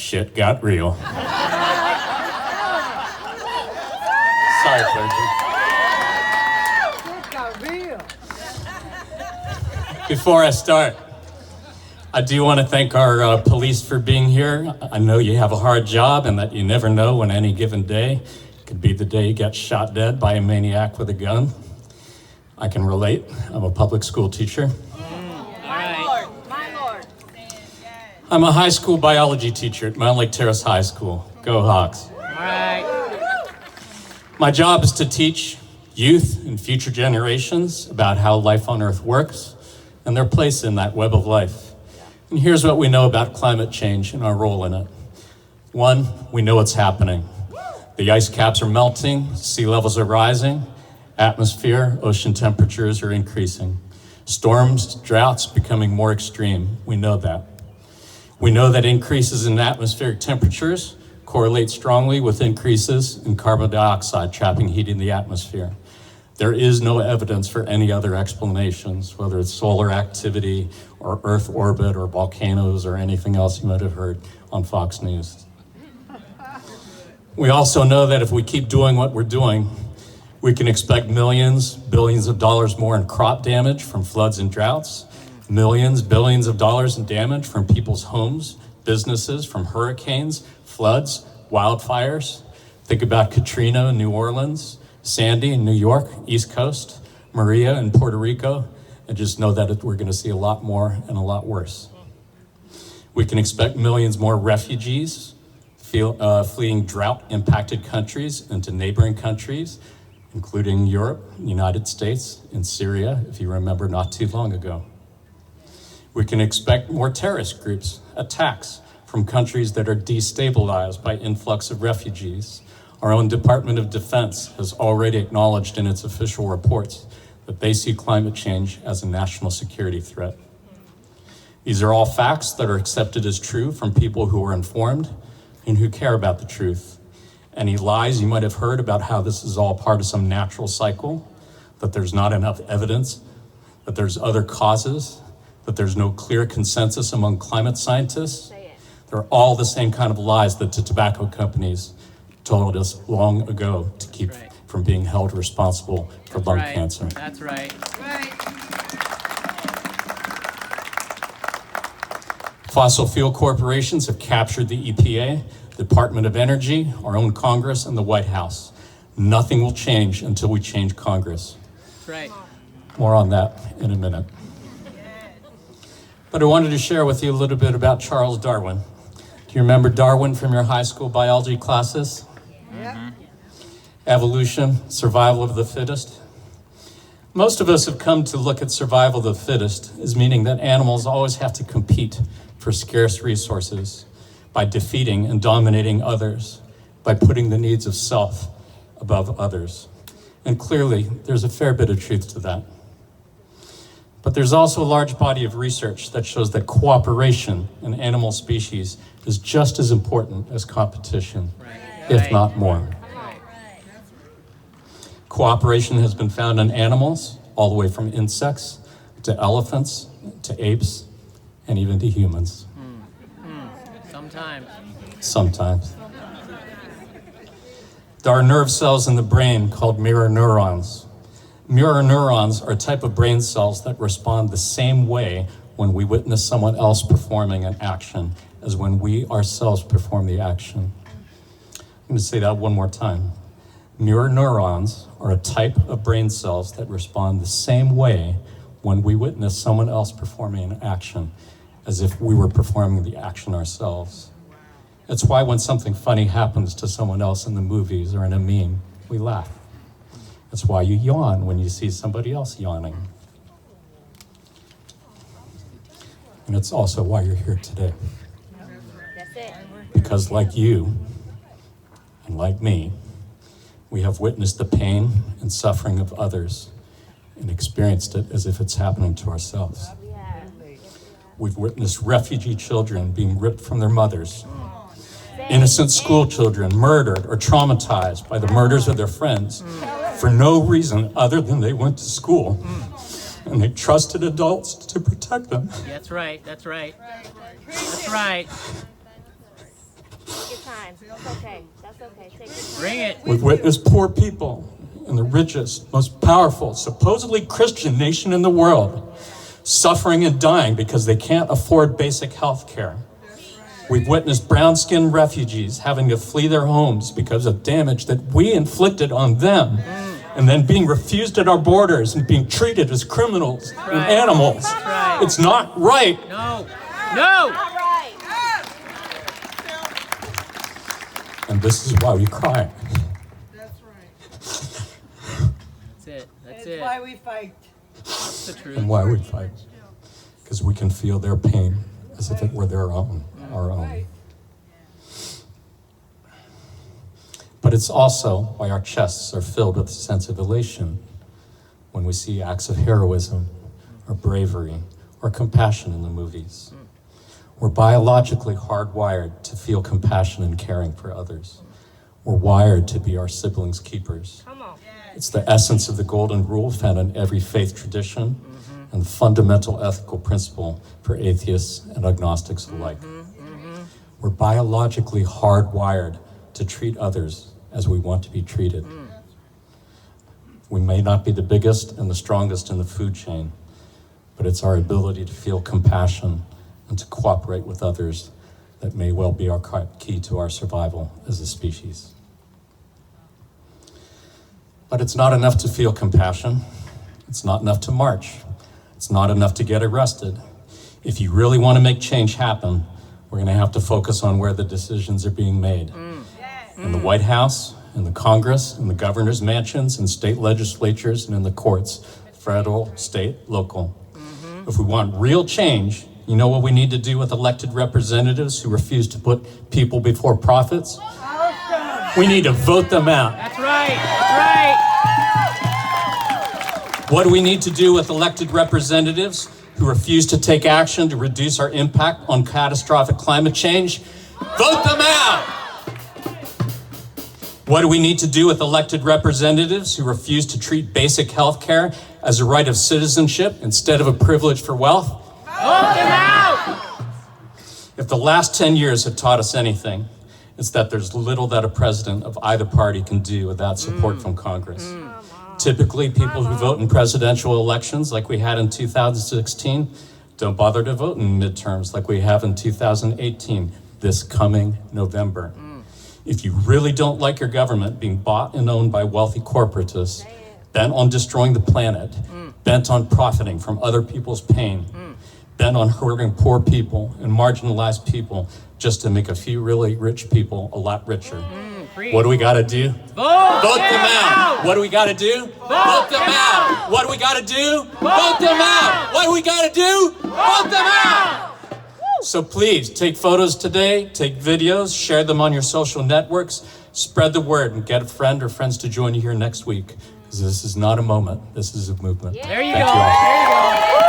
shit got real. Sorry, clergy. Shit got real. Before I start, I do want to thank our police for being here. I know you have a hard job and that you never know when any given day could be the day you get shot dead by a maniac with a gun. I can relate. I'm a public school teacher. My Lord. I'm a high school biology teacher at Mount Lake Terrace High School. Go Hawks. All right. My job is to teach youth and future generations about how life on Earth works and their place in that web of life. And here's what we know about climate change and our role in it. One, we know it's happening. The ice caps are melting, sea levels are rising, atmosphere, ocean temperatures are increasing. Storms, droughts becoming more extreme. We know that. We know that increases in atmospheric temperatures correlate strongly with increases in carbon dioxide trapping heat in the atmosphere. There is no evidence for any other explanations, whether it's solar activity or Earth orbit or volcanoes or anything else you might have heard on Fox News. We also know that if we keep doing what we're doing, we can expect millions, billions of dollars more in crop damage from floods and droughts, millions, billions of dollars in damage from people's homes, businesses, from hurricanes, floods, wildfires. Think about Katrina in New Orleans, Sandy in New York, East Coast, Maria in Puerto Rico, and just know that we're going to see a lot more and a lot worse. We can expect millions more refugees fleeing drought-impacted countries into neighboring countries, including Europe, the United States, and Syria, if you remember not too long ago. We can expect more terrorist groups, attacks from countries that are destabilized by influx of refugees. Our own Department of Defense has already acknowledged in its official reports that they see climate change as a national security threat. These are all facts that are accepted as true from people who are informed and who care about the truth. Any lies you might have heard about how this is all part of some natural cycle, that there's not enough evidence, that there's other causes, that there's no clear consensus among climate scientists, they're all the same kind of lies that the tobacco companies told us long ago to keep from being held responsible for lung cancer. That's right. Fossil fuel corporations have captured the EPA, Department of Energy, our own Congress, and the White House. Nothing will change until we change Congress. That's right. More on that in a minute. But I wanted to share with you a little bit about Charles Darwin. Do you remember Darwin from your high school biology classes? Yeah. Evolution, survival of the fittest. Most of us have come to look at survival of the fittest as meaning that animals always have to compete for scarce resources by defeating and dominating others, by putting the needs of self above others. And clearly, there's a fair bit of truth to that. But there's also a large body of research that shows that cooperation in animal species is just as important as competition, if not more. Cooperation has been found in animals, all the way from insects to elephants to apes and even to humans. Sometimes. There are nerve cells in the brain called mirror neurons. Mirror neurons are a type of brain cells that respond the same way when we witness someone else performing an action as when we ourselves perform the action. I'm going to say that one more time. Mirror neurons are a type of brain cells that respond the same way when we witness someone else performing an action as if we were performing the action ourselves. It's why when something funny happens to someone else in the movies or in a meme, we laugh. It's why you yawn when you see somebody else yawning. And it's also why you're here today. That's it. Because like you, and like me, we have witnessed the pain and suffering of others and experienced it as if it's happening to ourselves. We've witnessed refugee children being ripped from their mothers, innocent school children murdered or traumatized by the murders of their friends for no reason other than they went to school and they trusted adults to protect them. That's right. time. That's okay. That's okay. Take your time. Bring it. We've witnessed poor people in the richest, most powerful, supposedly Christian nation in the world suffering and dying because they can't afford basic health care. We've witnessed brown-skinned refugees having to flee their homes because of damage that we inflicted on them, and then being refused at our borders and being treated as criminals and animals. right. It's not right. No. No. All right. And this is why we cry. That's right. That's it. That's That's it. why we fight. That's the truth. And why we fight. Because we can feel their pain as if it were their own, our own. But it's also why our chests are filled with a sense of elation when we see acts of heroism or bravery or compassion in the movies. We're biologically hardwired to feel compassion and caring for others. We're wired to be our siblings' keepers. Come on. It's the essence of the golden rule found in every faith tradition and the fundamental ethical principle for atheists and agnostics alike. We're biologically hardwired to treat others as we want to be treated. We may not be the biggest and the strongest in the food chain, but it's our ability to feel compassion and to cooperate with others that may well be our key to our survival as a species. But it's not enough to feel compassion. It's not enough to march. It's not enough to get arrested. If you really want to make change happen, we're going to have to focus on where the decisions are being made. In the White House, in the Congress, in the governor's mansions, in state legislatures, and in the courts, federal, state, local. If we want real change, you know what we need to do with elected representatives who refuse to put people before profits? We need to vote them out. That's right. That's right. What do we need to do with elected representatives who refuse to take action to reduce our impact on catastrophic climate change? Vote them out! What do we need to do with elected representatives who refuse to treat basic health care as a right of citizenship instead of a privilege for wealth? Vote them out. If the last 10 years have taught us anything, it's that there's little that a president of either party can do without support from Congress. Typically, people who vote in presidential elections like we had in 2016 don't bother to vote in midterms like we have in 2018, this coming November. If you really don't like your government being bought and owned by wealthy corporatists, bent on destroying the planet, bent on profiting from other people's pain, bent on hurting poor people and marginalized people just to make a few really rich people a lot richer. What do we got to do? Vote them out. What do we got to do? Vote them out. What do we got to do? Vote them out. What do we got to do? Vote them out. So please, take photos today, take videos, share them on your social networks, spread the word, and get a friend or friends to join you here next week. Because this is not a moment, this is a movement. There you Thank go. you all. There you go.